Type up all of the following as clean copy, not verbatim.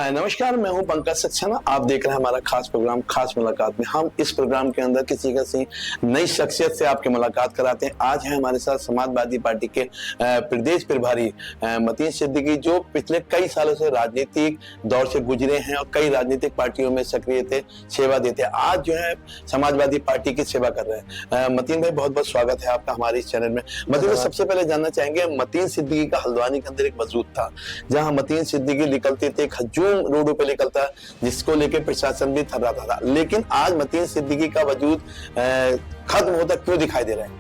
नमस्कार, मैं हूं पंकज सक्सेना। आप देख रहे हैं हमारा खास प्रोग्राम खास मुलाकात में। हम इस प्रोग्राम के अंदर किसी नई शख्सियत से आपकी मुलाकात कराते हैं। आज है हमारे साथ समाजवादी पार्टी के प्रदेश प्रभारी मतीन सिद्दीकी, जो पिछले कई सालों से राजनीतिक दौर से गुजरे हैं और कई राजनीतिक पार्टियों में सक्रिय थे, सेवा देते हैं। आज जो है समाजवादी पार्टी की सेवा कर रहे हैं। मतीन भाई, बहुत बहुत स्वागत है आपका हमारे इस चैनल में। मतीन, सबसे पहले जानना चाहेंगे, मतीन सिद्दीकी का हल्द्वानी के अंदर एक वजूद था जहाँ मतीन सिद्दीकी निकलते थे, खजूम रोडों पे निकलता, जिसको लेकर प्रशासन भी थर्राता था। लेकिन आज मतीन सिद्दीकी का वजूद खत्म होता क्यों दिखाई दे रहा है?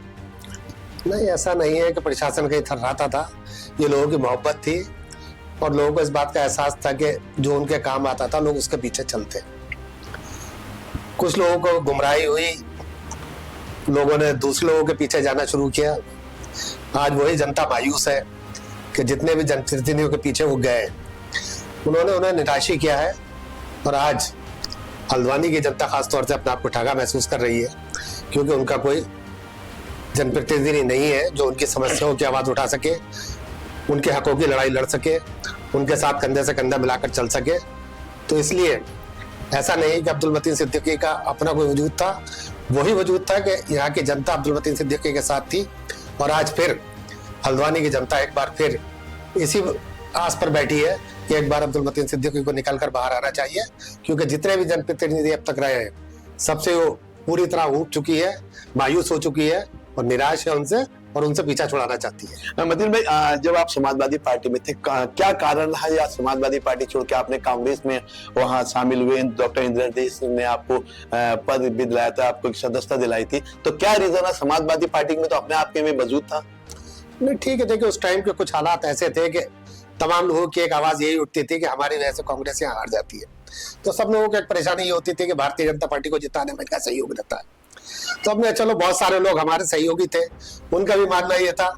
नहीं, ऐसा नहीं है कि प्रशासन कहीं थर्राता था। ये लोगों की मोहब्बत थी और लोगों को इस बात का एहसास था कि जो उनके काम आता था लोग उसके पीछे चलते। कुछ लोगों को गुमराही हुई, लोगों ने दूसरे लोगों के पीछे जाना शुरू किया। आज वही जनता मायूस है कि जितने भी जनप्रतिनिधियों के पीछे वो गए, उन्होंने उन्हें निराशी किया है। और आज हल्द्वानी की जनता खासतौर से अपने आप को ठगा महसूस कर रही है, क्योंकि उनका कोई जनप्रतिनिधि नहीं है जो उनकी समस्याओं की आवाज उठा सके, उनके हकों की लड़ाई लड़ सके, उनके साथ कंधे से कंधा मिलाकर चल सके। तो इसलिए ऐसा नहीं कि अब्दुल मतीन सिद्दीकी का अपना कोई वजूद था, वही वजूद था कि यहाँ की जनता अब्दुल मतीन सिद्दीकी के साथ थी। और आज फिर हल्द्वानी की जनता एक बार फिर इसी आस पर बैठी है कि एक बार अब्दुल मतीन सिद्दीकी को निकलकर बाहर आना चाहिए, क्योंकि जितने भी जनप्रतिनिधि अब तक रहे हैं सबसे वो पूरी तरह ऊब चुकी है, मायूस हो चुकी है और निराश है उनसे, और उनसे पीछा छुड़ाना चाहती है। मतीन भाई, जब आप समाजवादी पार्टी में थे, क्या कारण रहा या समाजवादी पार्टी छोड़ के आपने कांग्रेस में वहां शामिल हुए? डॉक्टर इंदिरा देश ने आपको पद भी दिलाया था, आपको सदस्यता दिलाई थी, तो क्या रीजन है? समाजवादी पार्टी में तो अपने आप के में वजूद था। नहीं, ठीक है, देखिए उस टाइम के कुछ हालात ऐसे थे कि तमाम लोगों की एक आवाज यही उठती थी कि हमारी वजह से कांग्रेस यहाँ हार जाती है। तो सब लोगों को एक परेशानी ये होती थी कि भारतीय जनता पार्टी को जिताने में इनका सहयोग रहता है। तो हमने, चलो बहुत सारे लोग हमारे सहयोगी थे, उनका भी मानना ये था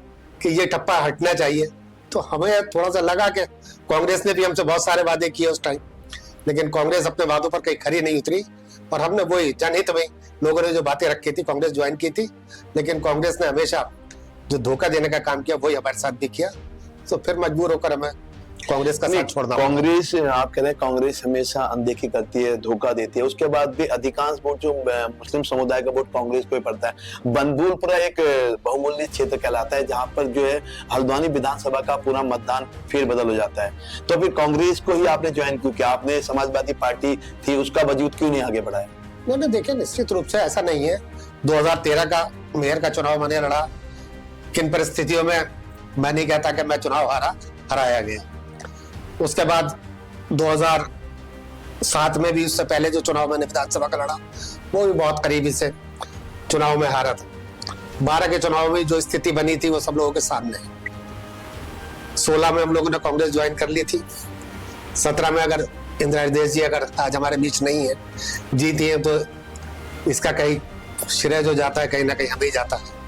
कि ये ठप्पा हटना चाहिए। तो हमें थोड़ा सा लगा कि कांग्रेस ने भी हमसे बहुत सारे वादे किए उस टाइम, लेकिन कांग्रेस अपने वादों पर कहीं खरी नहीं उतरी। और हमने वही जनहित में लोगों ने जो बातें रखी थी, कांग्रेस ज्वाइन की थी, लेकिन कांग्रेस ने हमेशा जो धोखा देने का काम किया वही हमारे साथ भी किया। तो फिर मजबूर होकर हमें कांग्रेस का साथ छोड़ना। कांग्रेस, आप कह रहे हैं कांग्रेस हमेशा अनदेखी करती है, धोखा देती है, उसके बाद भी अधिकांश वोट जो मुस्लिम समुदाय का वोट कांग्रेस को ही पड़ता है। बनभूलपुरा एक बहुमूल्य क्षेत्र कहलाता है जहां पर जो है हल्द्वानी विधानसभा का पूरा मतदान फेरबदल हो जाता है। तो फिर कांग्रेस को ही आपने ज्वाइन क्यों किया? आपने समाजवादी पार्टी थी, उसका वजूद क्यों नहीं आगे बढ़ाया? मैंने देखिए, निश्चित रूप से ऐसा नहीं है। 2013 का मेयर का चुनाव मैंने लड़ा, किन परिस्थितियों में मैं नहीं कहता कि मैं चुनाव हराया गया। उसके बाद 2007 में भी, उससे पहले जो चुनाव मैंने विधानसभा का लड़ा वो भी बहुत करीबी से चुनाव में हारा था। 12 के चुनाव में जो स्थिति बनी थी वो सब लोगों के सामने है। 16 में हम लोगों ने कांग्रेस ज्वाइन कर ली थी। 17 में अगर इंदिरा देश जी अगर आज हमारे बीच नहीं है, जीती है, तो इसका कहीं श्रेय जो जाता है कहीं ना कहीं हमें ही जाता है।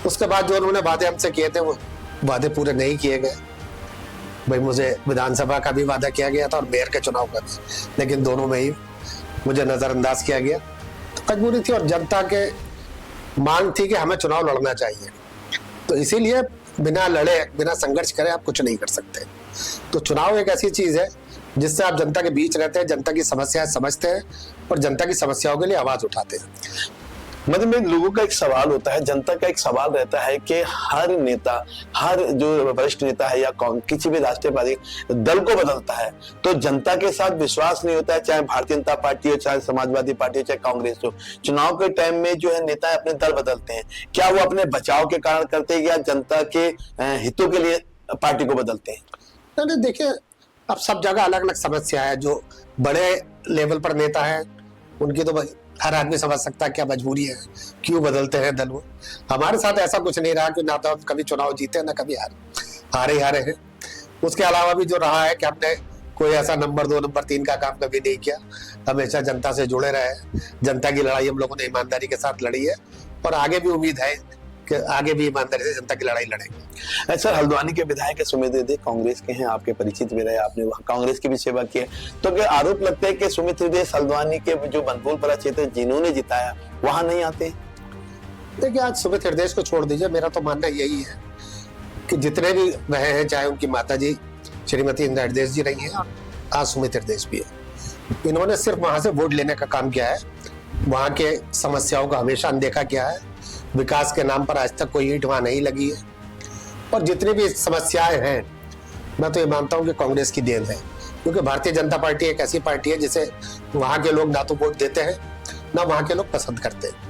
उसके बाद जो उन्होंने वादे हमसे किए थे वो वादे पूरे नहीं किए गए। भाई, मुझे विधानसभा का भी वादा किया गया था और मेयर के चुनाव का भी, लेकिन दोनों में ही मुझे नजरअंदाज किया गया। तो मजबूरी थी और जनता के मांग थी कि हमें चुनाव लड़ना चाहिए। तो इसीलिए बिना लड़े, बिना संघर्ष करे आप कुछ नहीं कर सकते। तो चुनाव एक ऐसी चीज है जिससे आप जनता के बीच रहते हैं, जनता की समस्याएं समझते हैं और जनता की समस्याओं के लिए आवाज उठाते हैं। मतलब में लोगों का एक सवाल होता है, जनता का एक सवाल रहता है कि हर नेता, हर जो वरिष्ठ नेता है या किसी भी राष्ट्रीय पार्टी दल को बदलता है तो जनता के साथ विश्वास नहीं होता है, चाहे भारतीय जनता पार्टी हो, चाहे समाजवादी पार्टी हो, चाहे कांग्रेस हो। चुनाव के टाइम में जो है नेता अपने दल बदलते हैं, क्या वो अपने बचाव के कारण करते हैं या जनता के हितों के लिए पार्टी को बदलते हैं? नहीं, देखिए, अब सब जगह अलग अलग समस्या है। जो बड़े लेवल पर नेता है उनकी तो हर आदमी समझ सकता है क्या मजबूरी है, क्यों बदलते हैं दल वो। हमारे साथ ऐसा कुछ नहीं रहा कि ना तो कभी चुनाव जीते ना कभी हारे हैं। उसके अलावा भी जो रहा है कि हमने कोई ऐसा नंबर 2 नंबर 3 का काम कभी नहीं किया, हमेशा जनता से जुड़े रहे। जनता की लड़ाई हम लोगों ने ईमानदारी के साथ लड़ी है और आगे भी उम्मीद है कि आगे भी ईमानदारी से जनता की लड़ाई लड़ेंगे। सर, हल्द्वानी के विधायक सुमित हृदय कांग्रेस के हैं, आपके परिचित भी रहे, आपने वहाँ कांग्रेस की भी सेवा की है। तो क्या आरोप लगता है कि सुमित हृदय हल्द्वानी के जो बनभूलपुरा क्षेत्र जिन्होंने जिताया वहां नहीं आते? देखिए, आज सुमित हृदय को छोड़ दीजिए, मेरा तो मानना यही है कि जितने भी रहे हैं, चाहे उनकी माता जी श्रीमती इंदिरा हृदय जी रही हैं, आज सुमित हृदय भी है। इन्होंने सिर्फ वहां से वोट लेने का काम किया है, वहां के समस्याओं का हमेशा अनदेखा किया है। विकास के नाम पर आज तक कोई ईंट वहां नहीं लगी है। और जितनी भी समस्याएं हैं, मैं तो ये मानता हूं कि कांग्रेस की देन है, क्योंकि भारतीय जनता पार्टी एक ऐसी पार्टी है जिसे वहां के लोग ना तो वोट देते हैं, ना वहां के लोग पसंद करते हैं।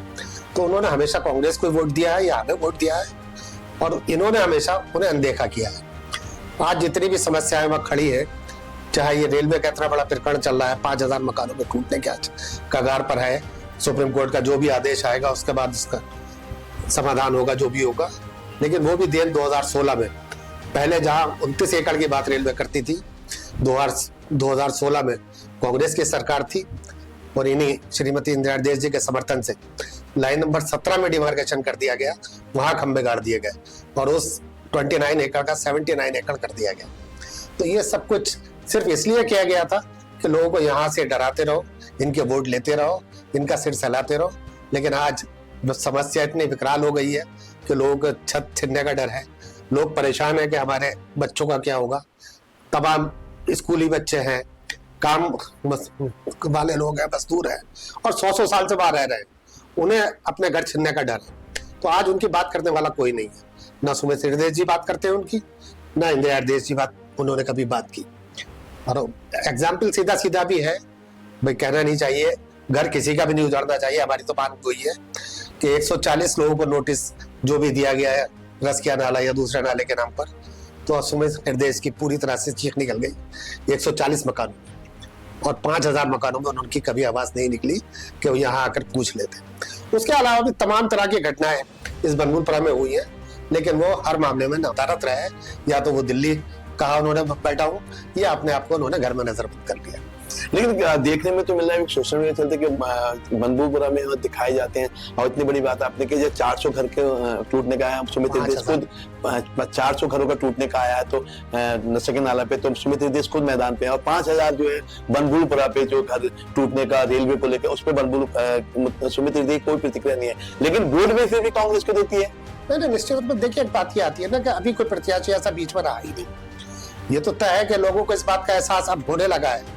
तो उन्होंने हमेशा कांग्रेस को वोट दिया है या हमें वोट दिया है, और इन्होंने हमेशा उन्हें अनदेखा किया है। आज जितनी भी समस्याएं वहां खड़ी है, चाहे ये रेलवे का इतना बड़ा प्रकरण चल रहा है, 5000 मकानों में टूटने के आज कगार पर है, सुप्रीम कोर्ट का जो भी आदेश आएगा उसके बाद इसका समाधान होगा, जो भी होगा। लेकिन वो भी देन 2016 में, पहले जहां 29 एकड़ की बात रेलवे करती थी, 2016 में कांग्रेस की सरकार थी, और इन्हीं श्रीमती इंदिरा हृदय जी के समर्थन से लाइन नंबर 17 में डिमार्केशन कर दिया गया, वहां खंबे गाड़ दिए गए, और उस 29 एकड़ का 79 एकड़ कर दिया गया। तो ये सब कुछ सिर्फ इसलिए किया गया था कि लोगों को यहाँ से डराते रहो, इनके वोट लेते रहो, इनका सिर सहलाते रहो। लेकिन आज समस्या इतनी विकराल हो गई है कि लोगों को छत छिनने का डर है, लोग परेशान है कि हमारे बच्चों का क्या होगा। तमाम स्कूली बच्चे हैं, काम वाले लोग हैं, मजदूर हैं, और 100 साल से बाहर रह रहे हैं, उन्हें अपने घर छिनने का डर है। तो आज उनकी बात करने वाला कोई नहीं है, ना सुमित हृदय जी बात करते हैं उनकी, ना इंदिरा हृदय जी बात उन्होंने कभी बात की। और एग्जाम्पल सीधा सीधा भी है, भाई कहना नहीं चाहिए, घर किसी का भी नहीं उजाड़ना चाहिए। हमारी तो बात हुई है कि 140 लोगों को नोटिस जो भी दिया गया है रसकिया नाला या दूसरे नाले के नाम पर, तो सुमित हृदय की पूरी तरह से चीख निकल गई 140 मकानों में, और 5000 मकानों में उनकी कभी आवाज नहीं निकली कि वो यहाँ आकर पूछ लेते। उसके अलावा भी तमाम तरह की घटनाएं इस बनबुलपुरा में हुई है, लेकिन वो हर मामले में नदारत रहे, या तो वो दिल्ली कहा उन्होंने बैठा हूँ, या अपने आप को उन्होंने घर में नजरबंद कर लिया। लेकिन देखने में तो मिल रहा है, सोशल मीडिया चलते कि बनबुलपुरा में दिखाए जाते हैं, और इतनी बड़ी बात आपने की, 400 घर के टूटने का है, सुमित हृदय खुद 400 घरों का टूटने का आया है, तो नसके नाला पे तो सुमित हृदय खुद मैदान पे है, और 5000 जो है बनबुलपुरा पे जो घर टूटने का रेलवे को लेकर, उस पर सुमित हृदय कोई प्रतिक्रिया नहीं है, लेकिन वोट में फिर भी कांग्रेस को देती है। नहीं, निश्चित रूप में देखिए, एक बात ये आती है ना कि अभी कोई प्रत्याशी ऐसा बीच में रहा ही नहीं। ये तो तय है कि लोगों को इस बात का एहसास अब होने लगा है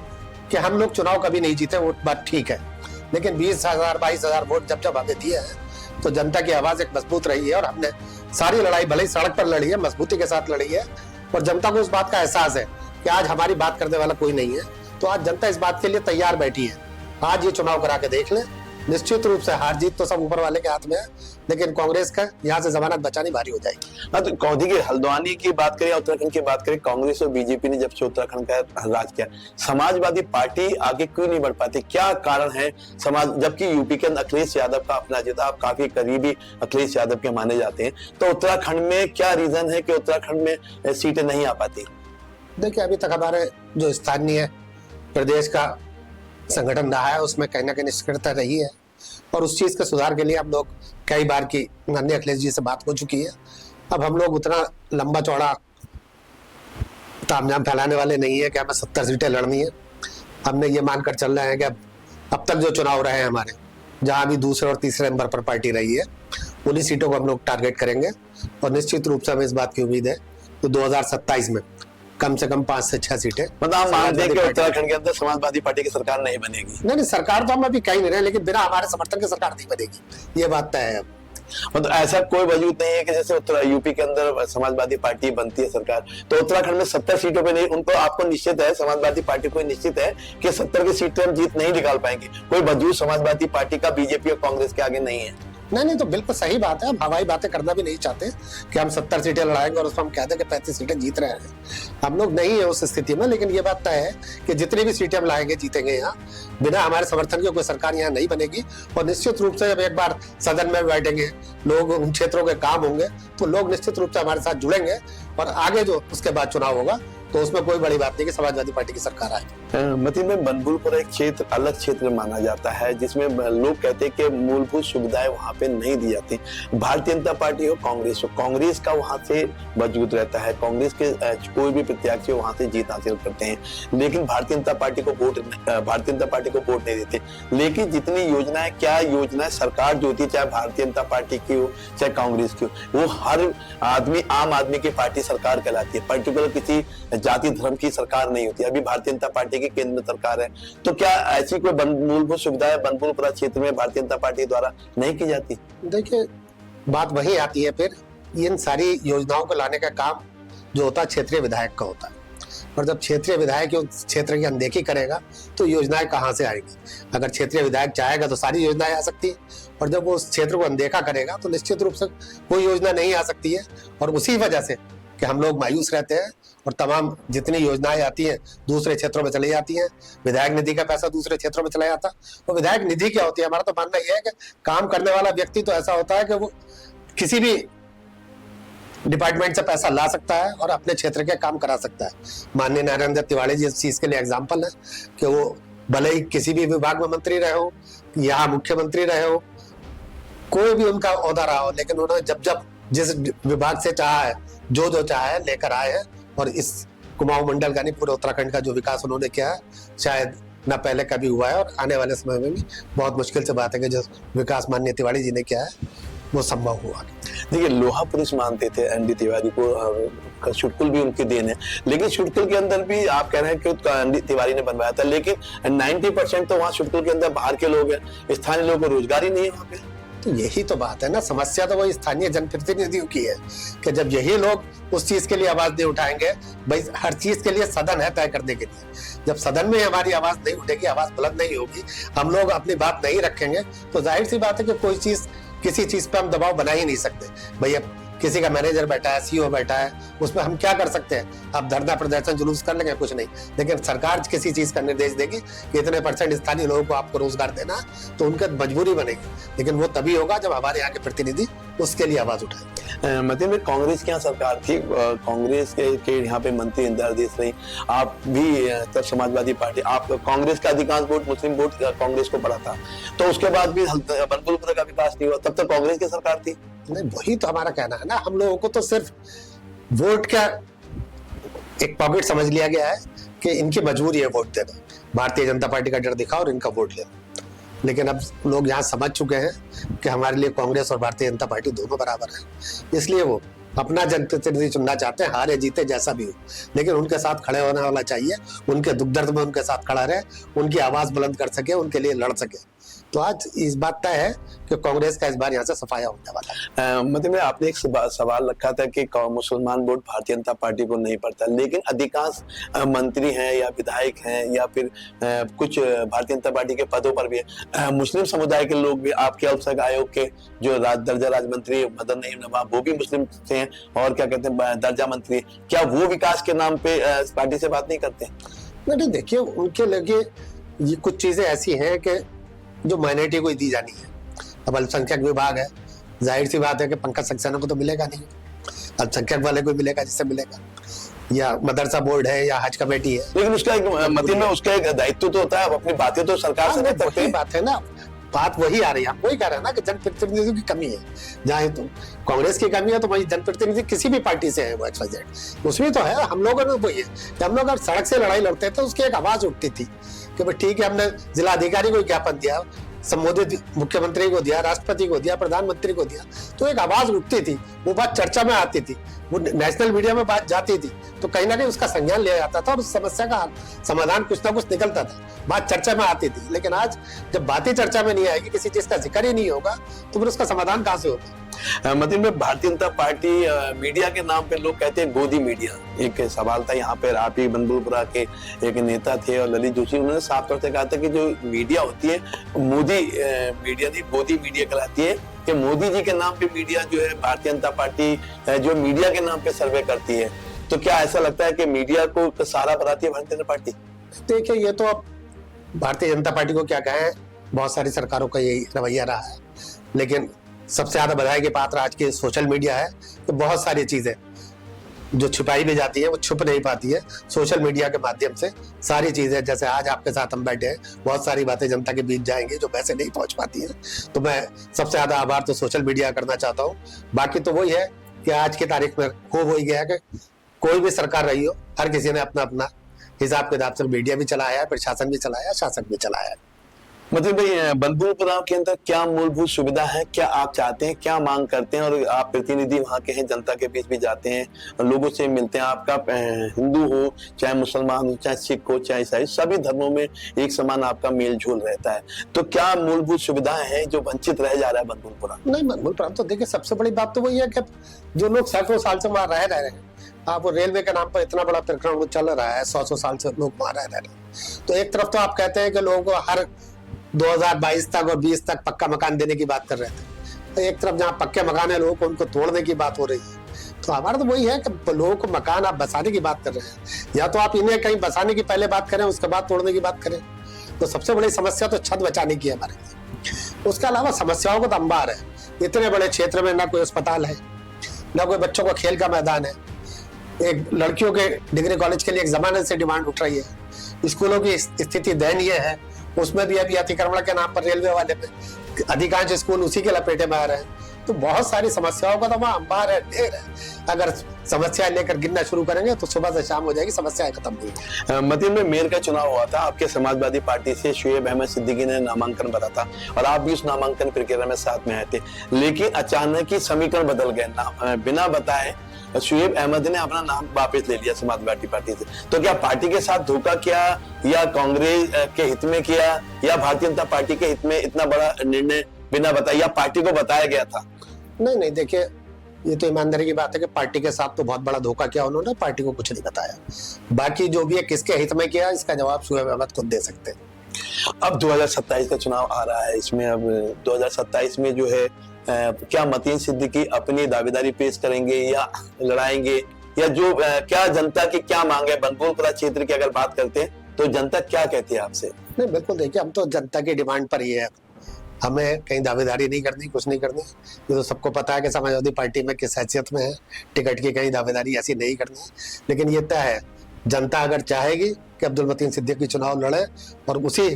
कि हम लोग चुनाव कभी नहीं जीते, वो बात ठीक है, लेकिन 20,000 22,000 वोट जब हमें दिए हैं, तो जनता की आवाज एक मजबूत रही है, और हमने सारी लड़ाई भले ही सड़क पर लड़ी है, मजबूती के साथ लड़ी है, और जनता को उस बात का एहसास है कि आज हमारी बात करने वाला कोई नहीं है। तो आज जनता इस बात के लिए तैयार बैठी है। आज ये चुनाव करा के देख ले, निश्चित रूप से हार जीत तो सब ऊपर वाले के हाथ में है, लेकिन कांग्रेस का यहाँ से जमानत बचानी भारी हो जाएगी। हाँ, तो कौधी के हल्द्वानी की बात करें, उत्तराखंड की बात करें, कांग्रेस और बीजेपी ने जब से उत्तराखंड का राज किया, समाजवादी पार्टी आगे क्यों नहीं बढ़ पाती? क्या कारण है समाज, जबकि यूपी के अंदर अखिलेश यादव का अपना जिता, आप काफी करीबी अखिलेश यादव के माने जाते हैं, तो उत्तराखंड में क्या रीजन है कि उत्तराखंड में सीटें नहीं आ पाती? देखिए, अभी तक हमारे जो स्थानीय प्रदेश का संगठन रहा है, उसमें कहीं ना कहीं निष्क्रियता रही है, और उस चीज के सुधार के लिए हम लोग कई बार की माननीय अखिलेश जी से बात हो चुकी है। अब हम लोग उतना लंबा चौड़ा तामझाम फैलाने वाले नहीं है कि हमें 70 सीटें लड़नी है। हमने ये मानकर चल रहे हैं कि अब तक जो चुनाव रहे हैं हमारे, जहां भी दूसरे और तीसरे नंबर पर पार्टी रही है, उन्हीं सीटों को हम लोग टारगेट करेंगे, और निश्चित रूप से हमें इस बात की उम्मीद है तो 2027 में कम से कम 5 से 6 सीटें। मतलब आप मानते हैं कि उत्तराखंड के अंदर समाजवादी पार्टी की सरकार नहीं बनेगी? नहीं, सरकार तो हम अभी कहीं नहीं रहे, लेकिन बिना हमारे समर्थन के सरकार नहीं बनेगी, ये बात तय है। मतलब ऐसा कोई वजूद नहीं है कि जैसे यूपी के अंदर समाजवादी पार्टी बनती है सरकार, तो उत्तराखंड में 70 सीटों पे नहीं, उनको आपको निश्चित है, समाजवादी पार्टी को निश्चित है कि 70 की सीटें हम जीत नहीं निकाल पाएंगे। कोई वजूद समाजवादी पार्टी का बीजेपी और कांग्रेस के आगे नहीं है। नहीं, तो बिल्कुल सही बात है। हम हवाई बातें करना भी नहीं चाहते कि हम 70 सीटें लड़ाएंगे और उसमें हम कह दें कि 35 सीटें जीत रहे हैं। हम लोग नहीं है उस स्थिति में, लेकिन ये बात तय है कि जितनी भी सीटें हम लाएंगे जीतेंगे। यहाँ बिना हमारे समर्थन के कोई सरकार यहाँ नहीं बनेगी, और निश्चित रूप से जब एक बार सदन में बैठेंगे लोग, उन क्षेत्रों के काम होंगे, तो लोग निश्चित रूप से हमारे साथ जुड़ेंगे, और आगे जो उसके बाद चुनाव होगा तो उसमें कोई बड़ी बात नहीं कि समाजवादी पार्टी की सरकार आए। मतीन में बनबुलपुरा एक क्षेत्र, अलग क्षेत्र माना जाता है, जिसमें लोग कहते हैं कि मूलभूत सुविधाएं वहां पे नहीं दी जाती। भारतीय जनता पार्टी हो, कांग्रेस का वहां से वजूद रहता है, कांग्रेस के कोई भी प्रत्याशी वहां से जीत हासिल करते हैं, लेकिन भारतीय जनता पार्टी को वोट नहीं देते। लेकिन जितनी योजनाएं, क्या योजनाएं सरकार जो होती है, चाहे भारतीय जनता पार्टी की हो चाहे कांग्रेस की हो, वो हर आदमी, आम आदमी की पार्टी सरकार कहलाती है, पर्टिकुलर किसी जाति धर्म की सरकार नहीं होती। अभी भारतीय जनता पार्टी की केंद्र में सरकार है, तो क्या ऐसी कोई मूलभूत सुविधाएं बनपुरपुरा क्षेत्र में भारतीय जनता पार्टी द्वारा नहीं की जाती? देखिए, बात वही आती है, फिर इन सारी योजनाओं को लाने का काम जो होता है क्षेत्रीय विधायक का होता है, और जब क्षेत्रीय विधायक उस क्षेत्र की अनदेखी करेगा तो योजनाएं कहाँ से आएगी? अगर क्षेत्रीय विधायक चाहेगा तो सारी योजनाएं आ सकती है, और जब वो उस क्षेत्र को अनदेखा करेगा तो निश्चित रूप से कोई योजना नहीं आ सकती है। और उसी वजह से कि हम लोग मायूस रहते हैं और तमाम जितनी योजनाएं आती हैं दूसरे क्षेत्रों में चली जाती हैं, विधायक निधि का पैसा दूसरे क्षेत्रों में चला जाता है। और विधायक निधि क्या होती है? हमारा तो मानना यह है कि काम करने वाला व्यक्ति तो ऐसा होता है कि वो किसी भी डिपार्टमेंट से पैसा ला सकता है और अपने क्षेत्र के काम करा सकता है। माननीय नारायण दत्त तिवारी जी इस चीज के लिए एग्जाम्पल है कि वो भले ही किसी भी विभाग में मंत्री रहे हो, यहाँ मुख्यमंत्री रहे हो, कोई भी उनका ओहदा रहा हो, लेकिन उन्होंने जब जब जिस विभाग से चाहा है जो चाहा है लेकर आए हैं, और इस कुमाऊं मंडल का नहीं पूरे उत्तराखंड का जो विकास उन्होंने किया है शायद न पहले कभी हुआ है, और आने वाले समय में भी बहुत मुश्किल से बात है कि जो विकास माननीय तिवारी जी ने किया है वो संभव हुआ। देखिए, लोहा पुरुष मानते थे एनडी तिवारी को, और शुटकुल भी उनकी देन है, लेकिन शुटकुल के अंदर भी आप कह रहे हैं कि एनडी तिवारी ने बनवाया था, लेकिन 90% तो वहाँ शुटकुल के अंदर बाहर के लोग हैं, स्थानीय लोगों को रोजगार ही नहीं है वहाँ पे। तो यही तो बात है ना, समस्या तो वही स्थानीय जनप्रतिनिधियों की है कि जब यही लोग उस चीज के लिए आवाज नहीं उठाएंगे, भाई हर चीज के लिए सदन है तय करने के लिए, जब सदन में हमारी आवाज नहीं उठेगी, आवाज बुलंद नहीं होगी, हम लोग अपनी बात नहीं रखेंगे, तो जाहिर सी बात है कि कोई चीज किसी चीज पे हम दबाव बना ही नहीं सकते। भैया किसी का मैनेजर बैठा है, सीईओ बैठा है, उसमें हम क्या कर सकते हैं? अब धरना प्रदर्शन जुलूस कर लेंगे, कुछ नहीं, लेकिन सरकार किसी चीज का निर्देश देगी कि इतने % स्थानीय लोगों को आपको रोजगार देना, तो उनका मजबूरी बनेगी, लेकिन वो तभी होगा जब हमारे यहाँ के प्रतिनिधि उसके लिए आवाज उठाएंगे। मतलब में कांग्रेस की यहाँ सरकार थी, कांग्रेस के यहाँ पे मंत्री इंदिरा देश रही, आप भी तब समाजवादी पार्टी, आप कांग्रेस का अधिकांश वोट मुस्लिम वोट कांग्रेस को पड़ा था, तो उसके बाद भी बनपुरपुरा का विकास नहीं हुआ, तब तक कांग्रेस की सरकार थी। नहीं, वही तो हमारा कहना है ना, हम लोगों को तो सिर्फ वोट का एक पॉकेट समझ लिया गया है कि इनकी मजबूरी है वोट देना, भारतीय जनता पार्टी का डर दिखा और इनका वोट लेना। लेकिन अब लोग यहाँ समझ चुके हैं कि हमारे लिए कांग्रेस और भारतीय जनता पार्टी दोनों बराबर है, इसलिए वो अपना जनप्रतिनिधि चुनना चाहते हैं, हारे जीते जैसा भी हो, लेकिन उनके साथ खड़े होने वाला चाहिए, उनके दुख दर्द में उनके साथ खड़ा रहे, उनकी आवाज बुलंद कर सके, उनके लिए लड़ सके। तो आज इस बात तय है कि कांग्रेस का इस बार यहाँ से सफाया होने वाला है। मतलब आपने एक सवाल रखा था कि मुसलमान वोट भारतीय जनता पार्टी को नहीं पड़ता, लेकिन अधिकांश मंत्री हैं या विधायक हैं या फिर कुछ भारतीय जनता पार्टी के पदों पर भी है, मुस्लिम समुदाय के लोग भी, आपके अल्पसंख्यक आयोग के जो दर्जा राज्य मंत्री मदन नईम नवाब, वो भी मुस्लिम से हैं और क्या कहते हैं दर्जा मंत्री, क्या वो विकास के नाम पे पार्टी से बात नहीं करते? नहीं, देखिए, उनके लगे ये कुछ चीजें ऐसी हैं कि जो माइनॉरिटी को दी जानी है। अब अल्पसंख्यक विभाग है, जाहिर सी बात है कि पंकज सक्सेना को तो मिलेगा नहीं, अल्पसंख्यक वाले को मिलेगा जिससे मिलेगा, या मदरसा बोर्ड है या हज कमेटी है, लेकिन उसका एक मतलब में उसका एक दायित्व तो होता है, अब अपनी बातें तो सरकार से नहीं करते। बात है ना, बात वही आ रही है, हम वही कह रहे हैं ना कि जनप्रतिनिधियों की कमी है। जहाँ तो कांग्रेस की कमी है तो वही जनप्रतिनिधि किसी भी पार्टी से है वो XYZ, उसमें तो है। हम लोगों ने वही है कि हम लोग अगर सड़क से लड़ाई लड़ते हैं तो उसकी एक आवाज उठती थी कि भाई ठीक है, हमने जिला अधिकारी को ज्ञापन दिया, संबोधित मुख्यमंत्री को दिया, राष्ट्रपति को दिया, प्रधानमंत्री को दिया, तो एक आवाज उठती थी, वो बात चर्चा में आती थी, वो नेशनल मीडिया में बात जाती थी, तो कहीं ना कहीं उसका संज्ञान लिया जाता था और उस समस्या का समाधान कुछ ना कुछ निकलता था, बात चर्चा में आती थी। लेकिन आज जब बातें चर्चा में नहीं आएगी, किसी चीज का जिक्र ही नहीं होगा, तो फिर उसका समाधान कहाँ से होगा? मतलब में भारतीय जनता पार्टी मीडिया के नाम पे लोग कहते हैं गोदी मीडिया। एक सवाल था यहाँ पे, आप ही बनपुरपुरा के एक नेता थे और ललित जोशी, उन्होंने साफ तौर से कहा था कि जो मीडिया होती है मोदी मीडिया नहीं गोदी मीडिया कहलाती है, कि मोदी जी के नाम पे मीडिया जो है भारतीय जनता पार्टी जो मीडिया के नाम पे सर्वे करती है। तो क्या ऐसा लगता है कि मीडिया को सहारा बनाती है भारतीय जनता पार्टी? देखिए, ये तो अब भारतीय जनता पार्टी को क्या कहें, बहुत सारी सरकारों का यही रवैया रहा है, लेकिन सबसे ज्यादा बधाई के पात्र आज के सोशल मीडिया है। तो बहुत सारी चीजें जो छुपाई भी जाती है वो छुप नहीं पाती है, सोशल मीडिया के माध्यम से सारी चीजें, जैसे आज आपके साथ हम बैठे हैं, बहुत सारी बातें जनता के बीच जाएंगी जो वैसे नहीं पहुंच पाती है। तो मैं सबसे ज्यादा आभार तो सोशल मीडिया करना चाहता हूँ। बाकी तो वही है कि आज की तारीख में हो वही गया कि कोई भी सरकार रही हो, हर किसी ने अपना अपना हिसाब किताब से मीडिया भी चलाया है, प्रशासन भी चलाया, शासक भी चलाया है। मतलब भाई बंदूकपुरा के अंदर क्या मूलभूत सुविधा है, क्या आप चाहते हैं, क्या मांग करते हैं? और आप प्रतिनिधि वहां के हैं, जनता के बीच भी जाते हैं, लोगों से मिलते हैं। आपका हिंदू हो, चाहे मुसलमान हो, चाहे सिख हो, चाहे ईसाई, सभी धर्मों में एक समान आपका मेल झोल रहता है। तो क्या मूलभूत सुविधाएं हैं जो वंचित रह जा रहा है बंदूकपुरा? नहीं, बंदूकपुरा तो देखिए सबसे बड़ी बात तो वही है कि जो लोग सैकड़ों साल से वहां रह रहे हैं, आप रेलवे के नाम पर इतना बड़ा प्रकरण चल रहा है, 100 साल से लोग वहां रह रहे हैं। तो एक तरफ तो आप कहते हैं कि लोगों को हर 2022 तक और 20 तक पक्का मकान देने की बात कर रहे थे, तो एक तरफ जहाँ पक्के मकान है लोगों को उनको तोड़ने की बात हो रही है। तो हमारा तो वही है कि लोगों को मकान आप बसाने की बात कर रहे हैं, या तो आप इन्हें कहीं बसाने की पहले बात करें, उसके बाद तोड़ने की बात करें। तो सबसे बड़ी समस्या तो छत बचाने की है हमारे लिए। उसके अलावा समस्याओं का तो अंबार है। इतने बड़े क्षेत्र में ना कोई अस्पताल है, ना कोई बच्चों का खेल का मैदान है। एक लड़कियों के डिग्री कॉलेज के लिए एक जमाने से डिमांड उठ रही है। स्कूलों की स्थिति दयनीय है, उसमें भी अभी अतिक्रमण के नाम पर रेलवे वाले पे अधिकांश स्कूल उसी के लपेटे में आ रहे हैं। तो बहुत सारी समस्याओं का तो वहाँ अंबार है, ढेर है। अगर समस्याएं लेकर गिनना शुरू करेंगे तो सुबह से शाम हो जाएगी, समस्याएं खत्म नहीं। मतीन में मेयर का चुनाव हुआ था, आपके समाजवादी पार्टी से शुएब अहमद सिद्दीकी ने नामांकन भरा था और आप भी उस नामांकन प्रक्रिया में साथ में आए थे, लेकिन अचानक ही समीकरण बदल गए। बिना बताए शुएब अहमद ने अपना नाम वापस ले लिया समाजवादी पार्टी से। तो क्या पार्टी के साथ धोखा किया, या कांग्रेस के हित में किया, या भारतीय जनता पार्टी के हित में इतना बड़ा निर्णय बिना बताए, या पार्टी को बताया गया था? नहीं, देखिए ये तो ईमानदारी की बात है कि पार्टी के साथ तो बहुत बड़ा धोखा किया उन्होंने, पार्टी को कुछ नहीं बताया। बाकी जो भी है किसके हित में किया, इसका जवाब शुएब अहमद खुद दे सकते हैं। अब 2027 का चुनाव आ रहा है, इसमें अब 2027 में जो है क्या मतीन सिद्दीकी अपनी दावेदारी पेश करेंगे या लड़ाएंगे, या जो क्या जनता की क्या मांग है? बंदूकपुरा क्षेत्र की अगर बात करते हैं तो जनता क्या कहती है आपसे? नहीं, बिल्कुल देखिए, हम तो जनता की डिमांड पर ही है। हमें कहीं दावेदारी नहीं करनी, कुछ नहीं करनी। ये तो सबको पता है कि समाजवादी पार्टी में किस हैसियत में है, टिकट की कहीं दावेदारी ऐसी नहीं करनी। लेकिन ये तय है, जनता अगर चाहेगी कि अब्दुल मतीन सिद्दीकी चुनाव लड़े और उसी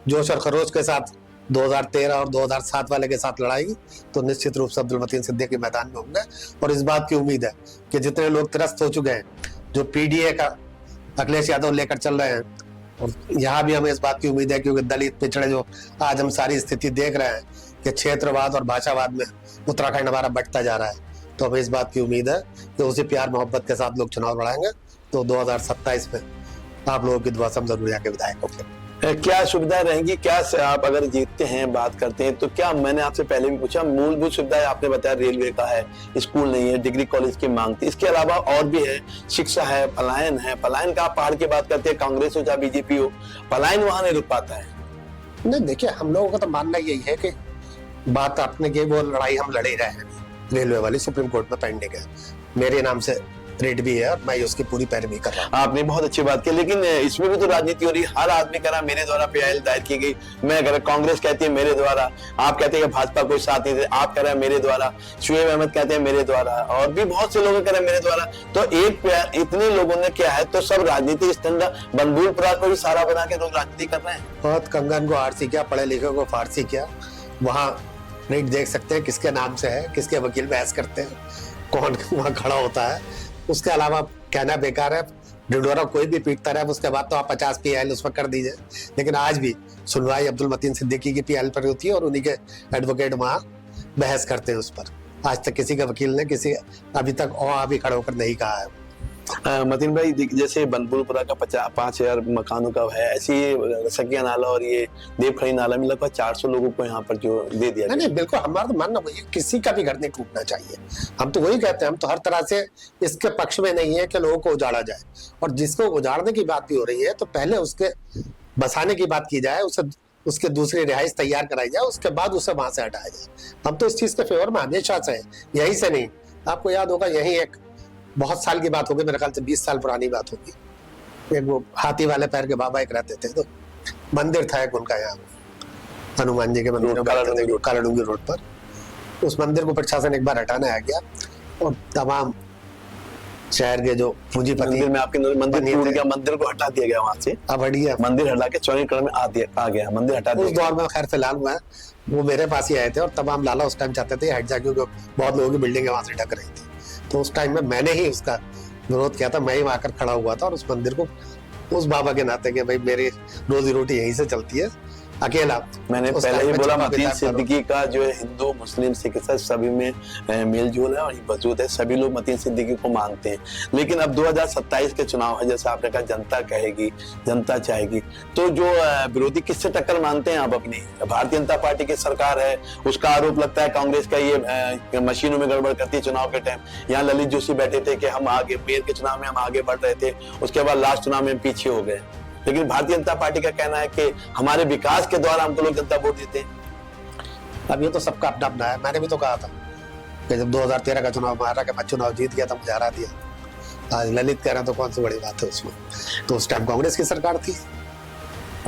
जोश और खरोश के साथ 2013 और 2007 वाले के साथ लड़ाएगी, तो निश्चित रूप से अब्दुल मतीन सिद्दीकी मैदान में होंगे। और इस बात की उम्मीद है कि जितने लोग त्रस्त हो चुके हैं, जो पीडीए का अखिलेश यादव लेकर चल रहे हैं, और यहाँ भी हमें इस बात की उम्मीद है क्योंकि दलित पिछड़े जो आज हम सारी स्थिति देख रहे हैं कि क्षेत्रवाद और भाषावाद में उत्तराखंड हमारा बढ़ता जा रहा है, तो हमें इस बात की उम्मीद है कि उसी प्यार मोहब्बत के साथ लोग चुनाव लड़ाएंगे। तो 2027 में आप लोगों की दुआ से हम जरूर यहाँ के विधायक होंगे। क्या सुविधाएं रहेंगी, क्या आप अगर जीतते हैं बात करते हैं तो क्या, मैंने आपसे पहले भी पूछा, मूलभूत सुविधाएं आपने बताया रेलवे का है, स्कूल नहीं है, डिग्री कॉलेज की मांग थी, इसके अलावा और भी है, शिक्षा है, पलायन है। पलायन का आप पहाड़ की बात करते हैं, कांग्रेस हो चाहे बीजेपी हो, पलायन वहां नहीं रुक पाता है। नहीं, देखिए हम लोगों का तो मानना यही है कि बात आपने की, वो लड़ाई हम लड़े रहे हैं। रेलवे वाली सुप्रीम कोर्ट में पेंडिंग है, मेरे नाम से रेट भी है और मैं उसकी पूरी पैरवी कर रहा हूँ। आपने बहुत अच्छी बात की, लेकिन इसमें भी तो राजनीति हो रही है। हर आदमी कह रहा मेरे द्वारा पीआईएल दायर की गई, मैं कह रहा, कांग्रेस कहती है मेरे द्वारा, आप कहते हैं भाजपा कोई साथ नहीं दे, आप कह रहे हैं मेरे द्वारा, शुएब अहमद कहते हैं मेरे द्वारा, और भी बहुत से लोग कह रहे हैं मेरे द्वारा। तो एक इतने लोगों ने क्या है, तो सब राजनीति स्टैंड बंदूकपुरा को ही सारा बना के लोग राजनीति कर रहे हैं। बहुत कंगन को आरसी किया, पढ़े लिखे को फारसी किया। वहाँ रेट देख सकते हैं किसके नाम से है, किसके वकील बहस करते हैं, कौन वहाँ खड़ा होता है। उसके अलावा कहना बेकार है, ढिंढोरा कोई भी पीटता रहे, उसके बाद तो आप 50 पीआईएल उस पर कर दीजिए। लेकिन आज भी सुनवाई अब्दुल मतीन सिद्दीकी की पीआईएल पर होती है और उन्हीं के एडवोकेट वहाँ बहस करते हैं उस पर। आज तक किसी के वकील ने किसी अभी तक भी खड़े होकर नहीं कहा है। मतीन भाई, जैसे बंदूकपुरा का 5,000 मकानों का है, ऐसी रसकिया नाला और ये देवखड़ी नाला में लगभग 400 लोगों को यहाँ पर जो दे दिया। नहीं, बिल्कुल हमारा तो मानना वही है, किसी का भी घर नहीं टूटना चाहिए। हम तो वही कहते हैं, हम तो हर तरह से इसके पक्ष में नहीं है कि लोगों को उजाड़ा जाए, और जिसको उजाड़ने की बात भी हो रही है तो पहले उसके बसाने की बात की जाए, उसके दूसरी रिहाइश तैयार कराई जाए, उसके बाद उसे वहां से हटाया जाए। हम तो इस चीज के फेवर में हमेशा से है, यही से नहीं। आपको याद होगा, यही एक बहुत साल की बात होगी, मेरे ख्याल से 20 साल पुरानी बात होगी। एक वो हाथी वाले पैर के बाबा एक रहते थे, तो मंदिर था एक उनका यहाँ, हनुमान जी के मंदिर कालाडूंगी रोड पर। उस मंदिर को प्रशासन एक बार हटाने आ गया और तमाम शहर के जो पूंजीपति में आपके मंदिर टूट गया, मंदिर को हटा दिया गया वहां से। अब हट गया, मंदिर हटा के चौड़ीकरण में आ गया, मंदिर हटा दिया। उस दौर में खैर फिलहाल मैं वो मेरे पास ही आए थे और तमाम लाला उस टाइम चाहते थे हट जा, क्योंकि बहुत लोगों की बिल्डिंग वहां से ढक रही थी। तो उस टाइम में मैंने ही उसका विरोध किया था, मैं ही वहां आकर खड़ा हुआ था और उस मंदिर को उस बाबा के नाते कि भाई मेरी रोजी रोटी यहीं से चलती है, अकेला। मैंने उस पहले टाइम ही में बोला चुनाव मतीन बिताया करो। सिद्दीकी का जो है हिंदू मुस्लिम सिख ईसाई सभी में मेल जोल है और ये वजूद है, सभी लोग मतीन सिद्दीकी को मानते हैं। लेकिन अब 2027 के चुनाव है, जैसे आपने कहा जनता कहेगी, जनता चाहेगी, तो जो विरोधी किससे टक्कर मानते हैं आप अपनी? भारतीय जनता पार्टी की सरकार है, उसका आरोप लगता है कांग्रेस का ये मशीनों में गड़बड़ करती है चुनाव के टाइम। यहाँ ललित जोशी बैठे थे कि हम आगे, मेयर के चुनाव में हम आगे बढ़ रहे थे, उसके बाद लास्ट चुनाव में पीछे हो गए। लेकिन भारतीय जनता पार्टी का कहना है कि हमारे विकास के द्वारा हमको लोग जनता वोट देते हैं। अब ये तो सबका अपना अपना है। मैंने भी तो कहा था कि जब 2013 का चुनाव मारा कि मैं चुनाव जीत गया था, मुझे हरा दिया। आज ललित कह रहे हैं तो कौन सी बड़ी बात है उसमें? तो उस टाइम कांग्रेस की सरकार थी।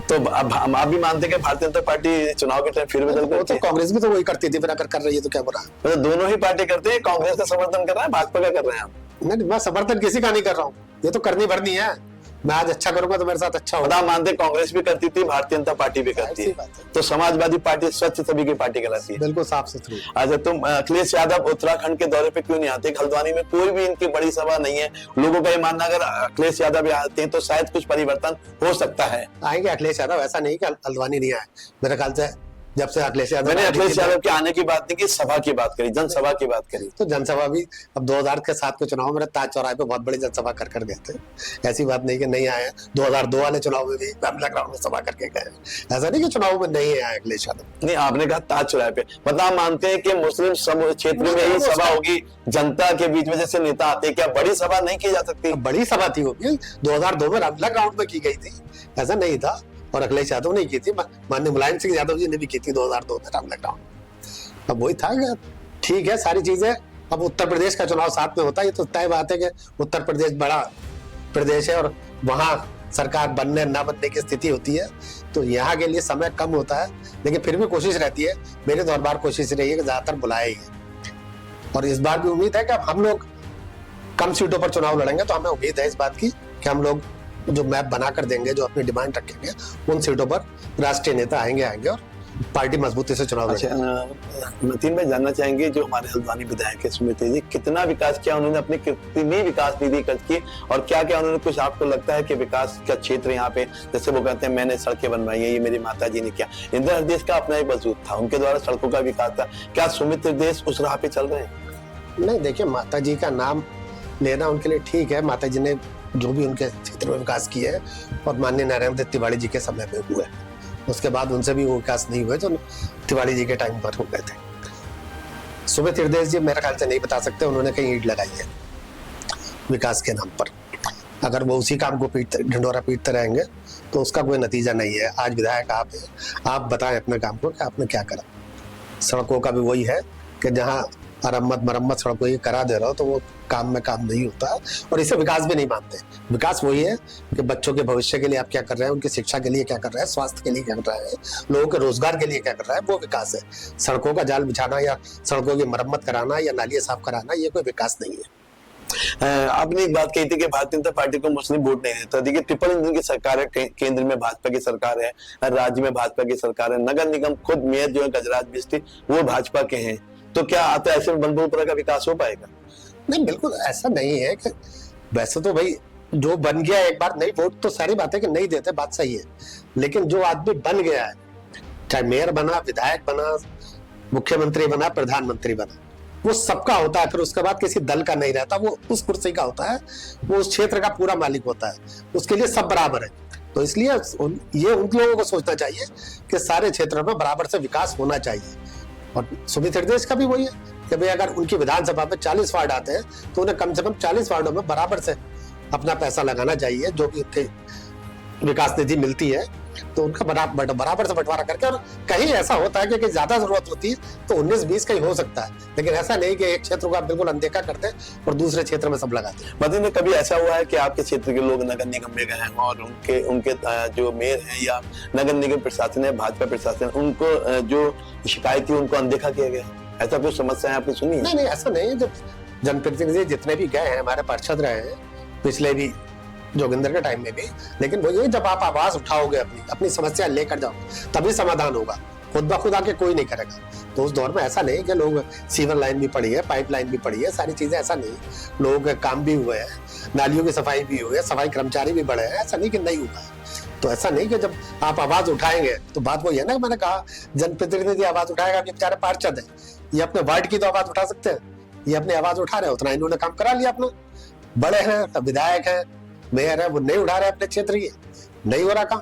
तो अब हम आप भी मानते हैं कि भारतीय जनता पार्टी चुनाव के टाइम फिर बदल वो करती तो है? कांग्रेस भी तो वही करती थी, फिर अगर कर रही है तो क्या बुरा? मतलब दोनों ही पार्टी करते हैं, कांग्रेस का समर्थन कर रहे हैं, भाजपा का कर रहे हैं आप? नहीं, मैं समर्थन किसी का नहीं कर रहा हूँ, ये तो करनी भरनी है। मैं आज अच्छा करूंगा तो मेरे साथ अच्छा होगा। आप मानते हैं कांग्रेस भी करती थी, भारतीय जनता पार्टी भी करती ऐसी है, बात है। तो समाजवादी पार्टी स्वच्छ सभी की पार्टी कहलाती है। बिल्कुल साफ सुथरी। अच्छा, तुम अखिलेश यादव उत्तराखंड के दौरे पे क्यों नहीं आते? हल्द्वानी में कोई भी इनकी बड़ी सभा नहीं है, लोगों का ये मानना अगर अखिलेश यादव आते हैं तो शायद कुछ परिवर्तन हो सकता है। आएंगे अखिलेश यादव, ऐसा नहीं कि हल्द्वानी नहीं आए। मेरे ख्याल से जब से अखिलेश यादव मैंने अखिलेश राजनीति में- यादव के आने की बात नहीं की, सभा की बात करी, जनसभा की बात करी। तो जनसभा भी अब 2007 के चुनाव में ताज चौराहे पे बहुत बड़ी जनसभा कर गए थे। ऐसी बात नहीं कि नहीं आए। 2002 वाले चुनाव में भी रामला ग्राउंड में सभा करके गए। ऐसा नहीं कि चुनाव में नहीं आए अखिलेश यादव। नहीं, आपने कहा ताज चौराहे पे, मतलब आप मानते हैं कि मुस्लिम क्षेत्र में ही सभा होगी, जनता के बीच में जैसे नेता आते हैं, क्या बड़ी सभा नहीं की जा सकती? बड़ी सभा थी वो भी 2002 में रामला ग्राउंड में की गई थी, ऐसा नहीं था। और अखिलेश यादव ने की थी, माननीय मुलायम सिंह यादव जी ने भी की थी 2002 में रामला ग्राउंड। अब वही था कि ठीक है सारी चीजें। अब उत्तर प्रदेश का चुनाव साथ में होता है, ये तो तय बात है कि उत्तर प्रदेश बड़ा प्रदेश है और वहां सरकार बनने ना बनने की स्थिति होती है, तो यहाँ के लिए समय कम होता है। लेकिन फिर भी कोशिश रहती है, मेरी तो हर बार कोशिश रही है कि ज्यादातर बुलाए ही। और इस बार भी उम्मीद है कि अब हम लोग कम सीटों पर चुनाव लड़ेंगे, तो हमें उम्मीद है इस बात की कि हम लोग जो मैप बना कर देंगे, जो अपनी डिमांड रखेंगे, उन सीटों पर राष्ट्रीय नेता आएंगे और पार्टी मजबूती से चुनाव लड़ेगी। अच्छा, मतीन भाई जानना चाहेंगे जो हमारे हल्द्वानी विधायक है सुमित जी, कितना विकास किया उन्होंने, अपनी कितनी विकास निधि खर्च की और क्या क्या उन्होंने, कुछ आपको लगता है कि विकास का क्षेत्र यहाँ पे, जैसे वो कहते हैं मैंने सड़कें बनवाई है, ये मेरी माता जी ने किया। इंदिरा हृदय का अपना एक वजूद था, उनके द्वारा सड़कों का विकास था, क्या सुमित देश उस राह पे चल रहे हैं? नहीं, देखिए माता जी का नाम लेना उनके लिए ठीक है, माता जी ने जो भी उनके क्षेत्र में विकास किए है और माननीय नारायण दत्त तिवारी जी के समय में हुए, उसके बाद उनसे भी वो विकास नहीं हुए जो तिवारी जी के टाइम पर हो गए थे। सुमित हृदय जी मेरे ख्याल से नहीं बता सकते उन्होंने कहीं ईंट लगाई है विकास के नाम पर। अगर वो उसी काम को ढिंडोरा पीटते रहेंगे तो उसका कोई नतीजा नहीं है। आज विधायक आप हैं, आप बताएं अपने काम को कि आपने क्या करा। सड़कों का भी वही है कि जहाँ मरम्मत सड़कों की करा दे रहा हो तो वो काम में काम नहीं होता है और इसे विकास भी नहीं मानते। विकास वही है कि बच्चों के भविष्य के लिए आप क्या कर रहे हैं, उनकी शिक्षा के लिए क्या कर रहे हैं, स्वास्थ्य के लिए क्या कर रहे हैं, लोगों के रोजगार के लिए क्या कर रहा है, वो विकास है। सड़कों का जाल बिछाना या सड़कों की मरम्मत कराना या नालियां साफ कराना ये कोई विकास नहीं है। आपने एक बात कही थी कि भारतीय जनता पार्टी को मुस्लिम वोट नहीं देता। देखिए ट्रिपल इंजन की सरकार है, केंद्र में भाजपा की सरकार है, राज्य में भाजपा की सरकार है, नगर निगम खुद मेयर जो है गजराज बिस्ती वो भाजपा के हैं, तो क्या आता है ऐसे बनपुरा का विकास हो पाएगा? नहीं, बिल्कुल ऐसा नहीं है कि वैसे तो भाई जो बन गया एक बार, नहीं वोट तो सारी बात है कि नहीं देते, बात सही है। लेकिन जो आदमी बन गया है, चाहे मेयर बना, विधायक बना, मुख्यमंत्री बना, प्रधानमंत्री बना, वो सबका होता है। फिर उसके बाद किसी दल का नहीं रहता, वो उस कुर्सी का होता है, वो उस क्षेत्र का पूरा मालिक होता है, उसके लिए सब बराबर है। तो इसलिए ये उन लोगों को सोचना चाहिए कि सारे क्षेत्रों में बराबर से विकास होना चाहिए। और सुमित हृदय का भी वही है कि भाई अगर उनकी विधानसभा में 40 वार्ड आते हैं तो उन्हें कम से कम 40 वार्डों में बराबर से अपना पैसा लगाना चाहिए, जो भी उनके विकास निधि मिलती है तो उनका बराबर से बंटवारा करके। और कहीं ऐसा होता है कि ज्यादा जरूरत होती है तो 19-20 कहीं हो सकता है, लेकिन ऐसा नहीं कि एक क्षेत्र को आप बिल्कुल अनदेखा करते हैं और दूसरे क्षेत्र में सब लगाते हैं। मदन, कभी ऐसा हुआ है कि आपके क्षेत्र के लोग नगर निगम में गए हैं और उनके जो मेयर हैं या नगर निगम प्रशासन है, भाजपा प्रशासन, उनको जो शिकायत थी उनको अनदेखा किया गया? ऐसा कुछ समस्या आपने सुनी है? नहीं, ऐसा नहीं है। जब जनप्रतिनिधि जितने भी गए हैं, हमारे पार्षद रहे हैं पिछले भी जोगिंदर के टाइम में भी, लेकिन वो ये जब आप आवाज उठाओगे, अपनी समस्या लेकर जाओ, तभी समाधान होगा। खुद ब खुद आके कोई नहीं करेगा। तो उस दौर में ऐसा नहीं कि लोग सीवर लाइन भी पड़ी है, पाइप लाइन भी पड़ी है, सारी चीजें, ऐसा नहीं। लोगों के काम भी हुए हैं, नालियों की सफाई भी हुई है, सफाई कर्मचारी भी बढ़े हैं, ऐसा नहीं कि नहीं हुआ है। तो ऐसा नहीं कि जब आप आवाज उठाएंगे तो बात वही है ना, मैंने कहा जनप्रतिनिधि आवाज उठाएगा कि बेचारे पार्षद है, ये अपने वार्ड की तो आवाज उठा सकते हैं, ये अपनी आवाज उठा रहे हैं, उतना इन्होंने काम करा लिया अपना। बड़े हैं, विधायक हैं, मेयर है, वो नहीं उठा रहे अपने क्षेत्र की, नहीं हो रहा काम।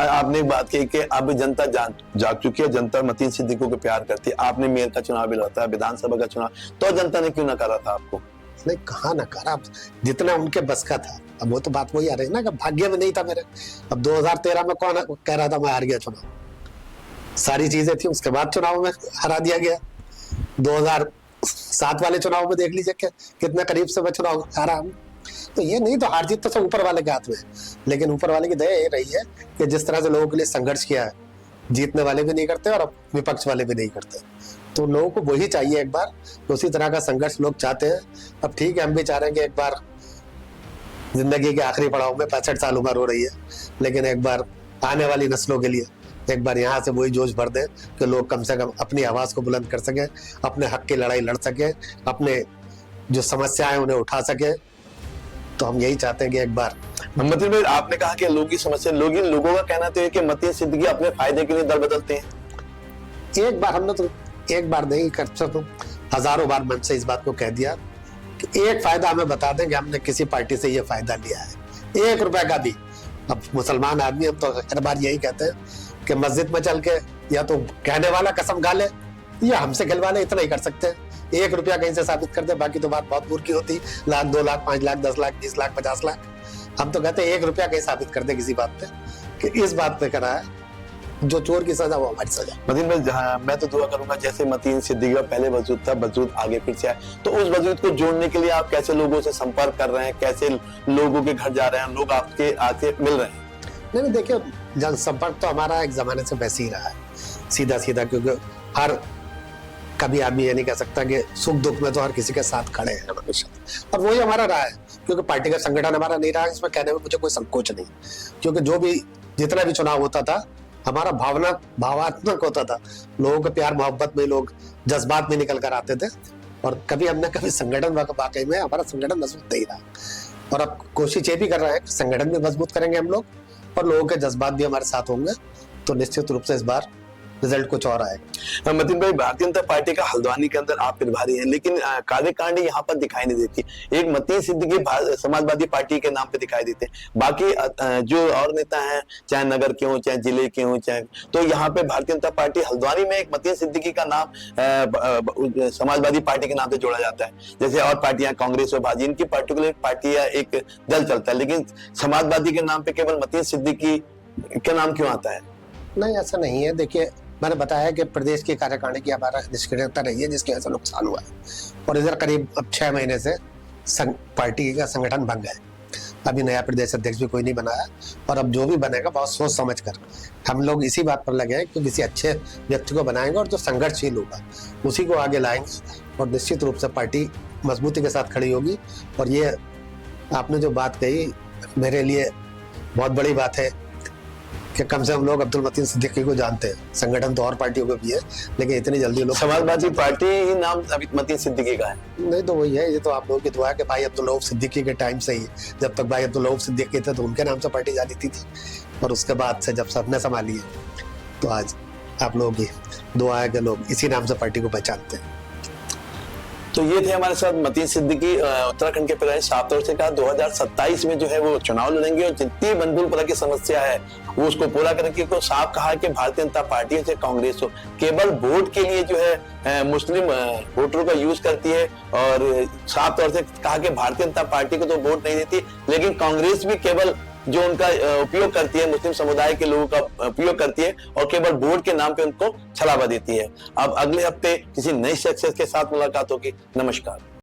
आपने एक बात कही कि अब जनता जाग चुकी है, जनता मतीन सिद्दीकी को प्यार करती है। आपने मेयर का चुनाव भी लड़ा, विधानसभा का चुनाव, तो जनता ने क्यों नकारा था आपको? नहीं, कहा नकारा, जितना उनके बस का था। अब वो तो बात वही आ रही है ना कि भाग्य में नहीं था मेरे। अब 2013 में कौन कह रहा था मैं हार गया चुनाव? सारी चीजें थी, उसके बाद चुनाव में हरा दिया गया। 2007 वाले चुनाव में देख लीजिए कितने करीब से मैं चुनाव हारा हूं। तो ये नहीं, तो हार जीत तो सब ऊपर वाले के हाथ में, लेकिन ऊपर वाले की दया ये रही है कि जिस तरह से लोगों के लिए संघर्ष किया है, जीतने वाले भी नहीं करते और विपक्ष वाले भी नहीं करते। तो लोगों को वही चाहिए एक बार, तो उसी तरह का संघर्ष लोग चाहते हैं। अब ठीक है, हम भी चाह रहे हैं कि एक बार जिंदगी के आखिरी पड़ाव में 65 साल उम्र हो रही है, लेकिन एक बार आने वाली नस्लों के लिए एक बार यहाँ से वही जोश भर दें कि लोग कम से कम अपनी आवाज को बुलंद कर सके, अपने हक की लड़ाई लड़ सके, अपने जो समस्याएं उन्हें उठा सके। तो हम यही चाहते हैं कि एक बार। मतीन भाई, आपने कहा कि लोगों की समस्या, लोगों का कहना तो है कि मतीन सिद्दीकी अपने फायदे के लिए दल बदलते हैं। एक बार हमने तो एक बार नहीं कर सकते, हजारों बार मन से इस बात को कह दिया कि एक फायदा हमें बता दें कि हमने किसी पार्टी से ये फायदा लिया है, 1 रुपए का भी। अब मुसलमान आदमी, हम तो हर बार यही कहते हैं कि मस्जिद में चल के या तो कहने वाला कसम खा ले या हमसे खिलवा ले, इतना ही कर सकते हैं। 1 रुपया कहीं से साबित कर दे, बाकी तो बात बहुत दूर की होती। लाख, 2 लाख, 5 लाख, 10 लाख, 20 लाख, 50 लाख, हम तो कहते हैं 1 रुपया कहीं साबित कर दे किसी बात पे कि इस बात पे करा है, जो चोर की सजा वो हमारी सजा। मतीन भाई, मैं तो दुआ करूंगा जैसे मतीन सिद्दीकी का पहले वजूद था, वजूद आगे फिर से आए, तो उस वजूद को जोड़ने के लिए आप कैसे लोगों से संपर्क कर रहे हैं, कैसे लोगों के घर जा रहे हैं, लोग आपके आके मिल रहे हैं? नहीं, देखिए, जनसंपर्क तो हमारा एक जमाने से वैसे ही रहा है, सीधा सीधा, क्योंकि हर कभी आदमी ये नहीं कह सकता कि सुख दुख में तो हर किसी के साथ खड़े हैं हमेशा, और वही हमारा रहा है। क्योंकि पार्टी का संगठन हमारा नहीं रहा, इसमें कहने में मुझे कोई संकोच नहीं, क्योंकि जो भी जितना भी चुनाव होता था हमारा भावात्मक होता था, लोगों के प्यार मोहब्बत में, लोग जज्बात में निकल कर आते थे, और कभी हमने कभी संगठन वाकई में हमारा संगठन मजबूत नहीं रहा। और अब कोशिश ये भी कर रहे हैं कि संगठन भी मजबूत करेंगे हम लोग, और लोगों के जज्बात भी हमारे साथ होंगे, तो निश्चित रूप से इस बार रिजल्ट कुछ और आएगा। मतीन भाई, भारतीय जनता पार्टी का हल्द्वानी के अंदर आप प्रभारी हैं, लेकिन कार्यकारिणी यहाँ पर दिखाई नहीं देती। एक मतीन सिद्दीकी समाजवादी पार्टी के नाम पे दिखाई देते हैं, बाकी जो और नेता हैं, चाहे नगर के हों, चाहे जिले के हों, चाहे, तो यहाँ पे भारतीय जनता पार्टी हल्द्वानी में एक मतीन सिद्दीकी का नाम समाजवादी पार्टी के नाम पे जोड़ा जाता है। जैसे और पार्टियां, कांग्रेस और भाजपा, इनकी पर्टिकुलर पार्टियां एक दल चलता है, लेकिन समाजवादी के नाम पे केवल मतीन सिद्दीकी का नाम क्यों आता है? नहीं, ऐसा नहीं है। देखिए, मैंने बताया कि प्रदेश की कार्यकारिणी की हमारा निष्क्रियता रही है, जिसकी वजह से नुकसान हुआ है, और इधर करीब अब 6 महीने से पार्टी का संगठन बन गए। अभी नया प्रदेश अध्यक्ष भी कोई नहीं बनाया, और अब जो भी बनेगा बहुत सोच समझ कर हम लोग इसी बात पर लगे हैं कि किसी अच्छे व्यक्ति को बनाएंगे और जो संघर्षशील होगा उसी को आगे लाएंगे, और निश्चित रूप से पार्टी मजबूती के साथ खड़ी होगी। और ये आपने जो बात कही, मेरे लिए बहुत बड़ी बात है कि कम से कम लोग अब्दुल मतीन सिद्दीकी को जानते हैं। संगठन तो और पार्टियों का भी है, लेकिन इतनी जल्दी लोग, समाजवादी पार्टी ही नाम अभी मतीन सिद्दीकी का है। नहीं, तो वही है, ये तो आप लोगों की दुआ है कि भाई अब्दुल रऊफ सिद्दीकी के टाइम से ही, जब तक भाई अब्दुल रऊफ सिद्दीकी थे तो उनके नाम से पार्टी जानी थी, और उसके बाद से जब सबने संभाली है तो आज आप लोगों की दुआ है कि लोग इसी नाम से पार्टी को पहचानते हैं। तो ये थे हमारे साथ मतीन सिद्दीकी, उत्तराखंड के प्रधान। साफ तौर से कहा 2027 में जो है वो चुनाव लड़ेंगे, और जितनी बनबुलपुरा की समस्या है वो उसको पूरा करने को साफ कहा कि भारतीय जनता पार्टी हो चाहे कांग्रेस हो, केवल वोट के लिए जो है मुस्लिम वोटरों का यूज करती है। और साफ तौर से कहा कि भारतीय जनता पार्टी को तो वोट नहीं देती, लेकिन कांग्रेस भी केवल जो उनका उपयोग करती है, मुस्लिम समुदाय के लोगों का उपयोग करती है, और केवल वोट के नाम पे उनको छलावा देती है। अब अगले हफ्ते किसी नई शख्सियत के साथ मुलाकात होगी। नमस्कार।